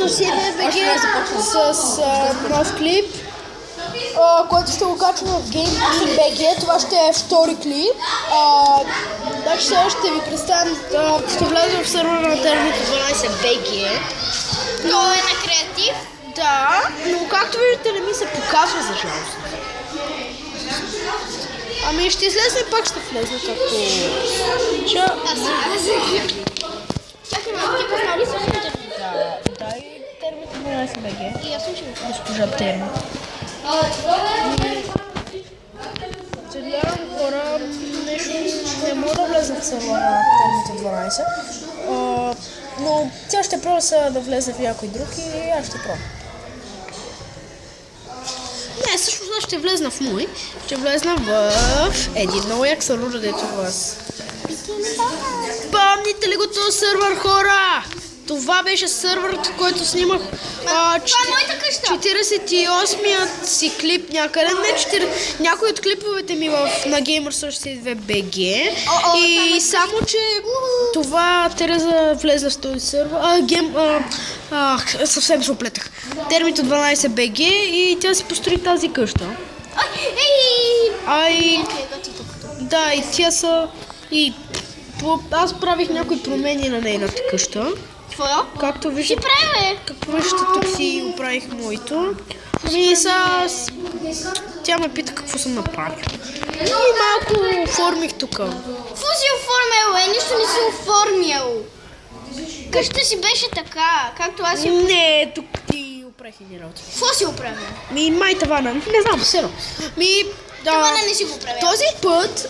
Games Arcade BG с нов клип, който ще го качвам в Game BG. Това ще е втори клип. Значи сега ще ви представям, ще влезем в сервера на Термит 12 BG. Той е на креатив. Да, но както виждате не ми се показва за жалост. Ами ще излезне и пак ще влезне както... Чакай, ти познал ли също Термит? Да, и Термит 12 BG. И аз съм ще го Госпожа Термит. Съжалявам хора, нещо не мога да влезе в сервера на Термит 12. Но тя ще пробва сега да влезе в някой друг и аз ще пробвам. Не, всъщност ще влезна в мой. Ще влезна в един много як сервер, дето вас. Помните ли го този сервер, хора? Това беше сервер, който снимах 48-ият си клип някъде. Някои от клиповете ми на Gamer62 BG. И само, че това Тереза влезла в този сервер. Съвсем се оплетах. Термит 12 BG и тя си построи тази къща. Да, и тя са... Аз правих някои промени на нейната къща. Твоя? Както виждате, тук си оправих моето. Ами сега тя ме пита какво съм направил. И малко оформих тук. Какво си оформил, нищо не си оформил. Къщата си беше така, както аз си... Не, тук ти оправих едни работи. Какво си оправил? Май тавана, не знам, все едно. Тавана не си го оправил. Този път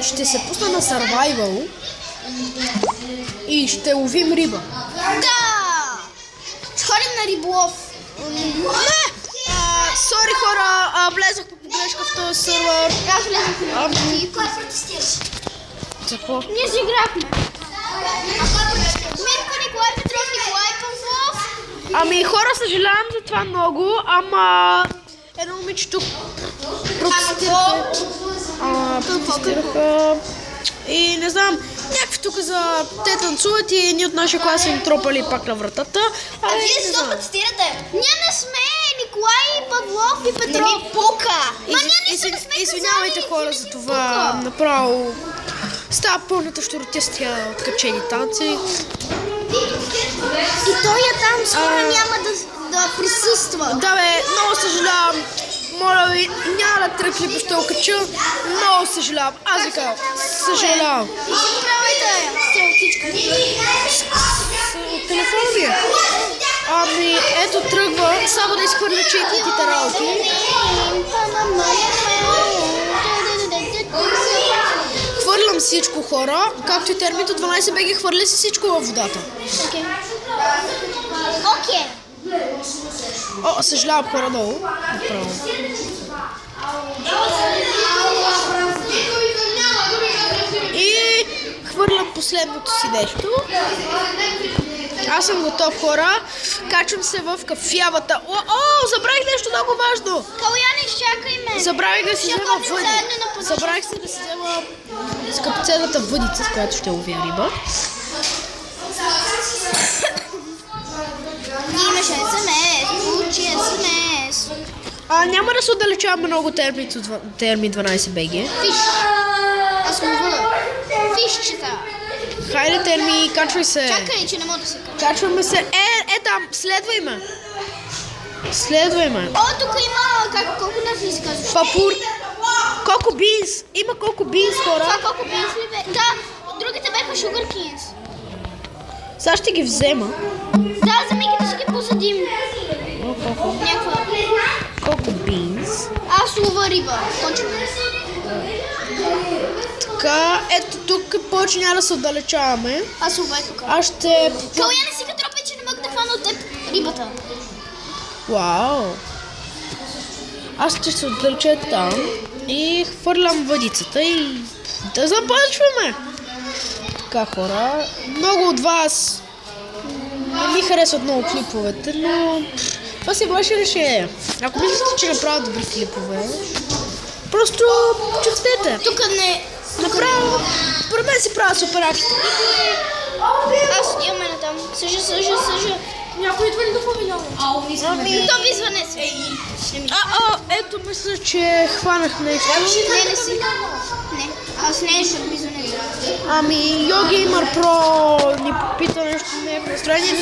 ще се пусна на Survival и ще ловим риба. Да! Сходим на риболов. Не! Сори хора, влезах по погрешка в този сервер. Аз влезах. И кой протестираш? Какво? Ние си играхме. Мирко, Николай Петров, Николай Павлов. Ами хора, съжалявам за това много, ама едно момиче тук протестираха и не знам, някакви тук те танцуват и едни от нашия клас са им тропали пак на вратата. Вие защо протестирате? Ние не сме Николай Павлов и Петров. Не ми пука. Извинявайте хора за това, направо става пълната щуротия с тия откачени танци. И той е там, скоро няма да присъства. Да бе, много съжалявам. Моля ви, няма да тръкли, ще окача. Много съжалявам. Аз ви казвам, съжалявам. И си правите стрелтичка. От телефона ми е. Ами, ето тръгва, само да изхвърля чеките работи. Хвърлям всичко, хора, както и Термит 12 BG, хвърля си всичко във водата. Окей. Съжалявам хора много. Направо. И хвърлям последното си нещо. Аз съм готов, хора. Качвам се в кафявата. Забравих нещо много важно. Каляне, чакай ме. Забравих да си взема въди. Забравих се да си взема скъпоценната въдица, с която ще ловя риба. Имаше СМС, получи СМС. Няма да се отдалечаваме много Термит 12 BG. Фиш. Аз съм въда. Фишчета. Хайде, Терми, качвай се. Чакай, че не мога да се кача. Качваме се. Там, следвай ме. Следвай ме. Тук има, колко нафи се казваш? Папур. Коко бинс. Има коко бинс, хора. Това коко бинс ли бе? Да, другите бяха sugar kings. Сега ще ги взема. Да, за мигите ще ги посадим. Някаква. Коко бинс. Аз лова риба. Почваме. Така, ето тук повече няма да се отдалечаваме. Аз лова тук. Аз ще... Каляне си като тропи, че не мога да хвана от теб рибата. Вау. Аз ще се отдалеча там и хвърлям въдицата и да започваме. Така, хора, много от вас не ми харесват много клиповете, но това си ваше решение. Ако мислите, че направят добри клипове, просто чувствете. Тук не... Направо, според мен си правя супер акция. Аз имаме на там. Съжа. Някой идва ли да повелява? То ви звъне се. Ето мисля, че хванах нещо. Не си. Не, аз не, ще ми звъне. Ами, Йогеймър Про ни попита нещо не е в настроение.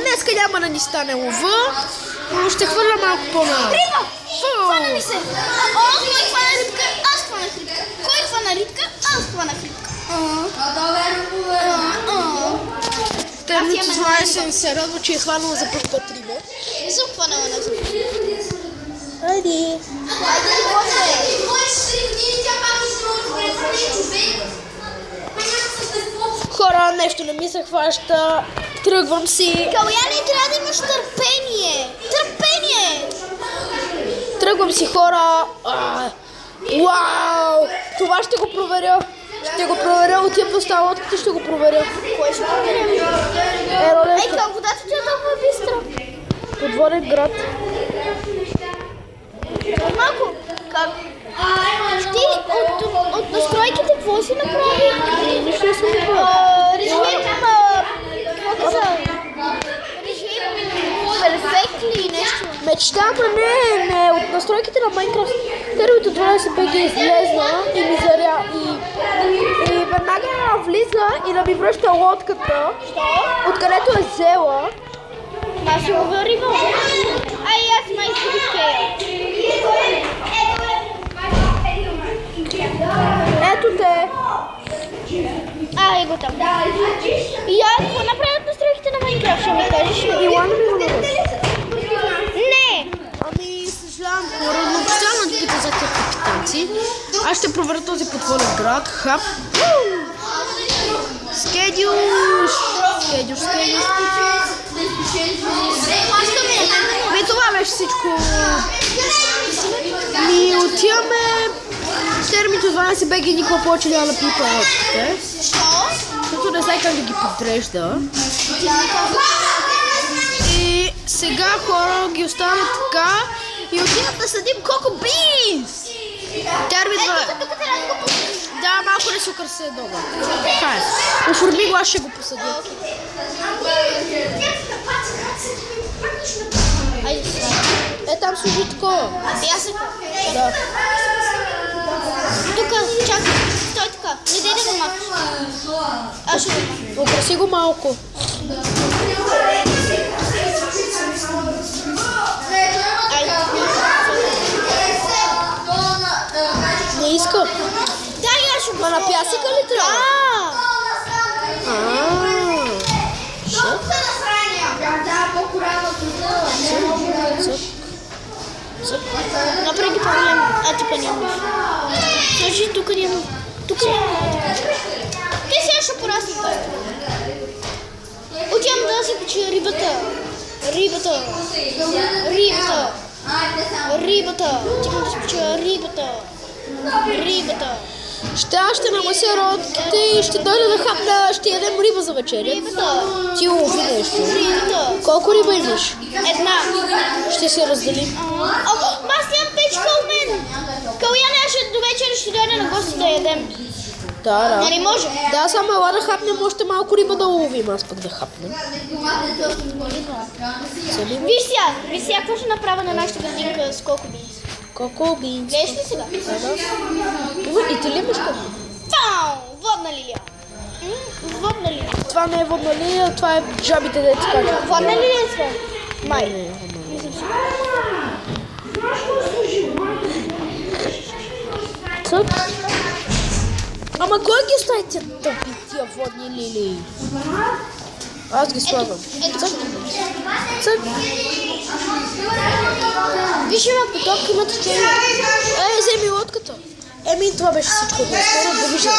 Днеска няма да ни стане лова, но ще хвърля малко по-на... Риба! Хвана ми се! Кой хвана рибка? Аз хванах рибка. Кой хвана рибка? Аз хванах рибка. Термито 12 се радва, че е хванала за първ път риба. Не съм хванала на рибка. Хайде! Хора, нещо не ми се хваща. Тръгвам си. Каляне, трябва да имаш търпение. Търпение! Тръгвам си, хора. Вау! Това ще го проверя. Ще го проверя. Отивам по става лодката, ще го проверя. Кой ще проверим? Ей, как водата ти е толкова бистра? Подводен град. Малко, как? Ти от настройките какво си направи? Нищо не съм направил. Режим, какво каза? Режим, перфект ли нещо? Мечтата не. От настройките на Майнкрафт. Термито 12 беги излезна и ми заря. И веднага влиза и да ми връща лодката. Откъдето е взела. Аз ще ловя риба. Ай, аз май изгубих Кея. Ето те. Го там. И аз какво направя от настройките на Майнкрафт, ще ми кажеш ли? Илана ми го навърши. Не! Ами, съжалявам хора, но постоянно да пита за тия капитанци. Аз ще проверя този подводен град. Хап. Скедюш. Това беше всичко. Ми отиваме. Термито 12 беги никога повече няма да пипа лодките. Защо? Защото не знае как да ги подрежда. И сега хора ги оставяме така и отиват да съдим коко бинс. Термито... Тук трябва да го пуснеш. Да, малко не се украсе долу. Така е. Оформи го, аз ще го посадя. Айде сега. Там служи такова. Пясъка. Да. Тук, чакай. Стой така. Не дай да го махаш. Аз ще го махна. Украси го малко. Айде. Не иска. Да, аз ще го. Ма на пясъка ли трябва? Направи ги по-големи. Тук нямаш. Сложи, тук няма. Тук няма. Ти сега ще порасне това. Отивам да се пече рибата. Рибата. Отивам да се пече рибата. Аз ще намася родките и ще дойда да хапна, ще ядем риба за вечеря. Рибата. Ти лови нещо. Рибата. Колко риба имаш? Една. Ще се разделим. Аз нямам печка от мен. Каляне, аз до вечера ще дойда на гости да ядем. Да. Нали може? Да, само ела да хапнем още малко риба да ловим, аз пък да хапнем. Виж сега, какво ще направя на нашата градинка с колко бинс? Коко бинс. Гледаш ли сега? И ти ли имаш коко? Пау! Водна лилия. Водна лилия. Това не е водна лилия, това е жабите, дето кажа. Водна лилия е това? Май. Не е водна лилия. Цък. Ама кой ги остави тия тъпи, тия водни лилии? Аз ги слагам. Ето. Цък. Виж, има поток, има течение. Вземи лодката. Това беше всичко. Скоро довиждане.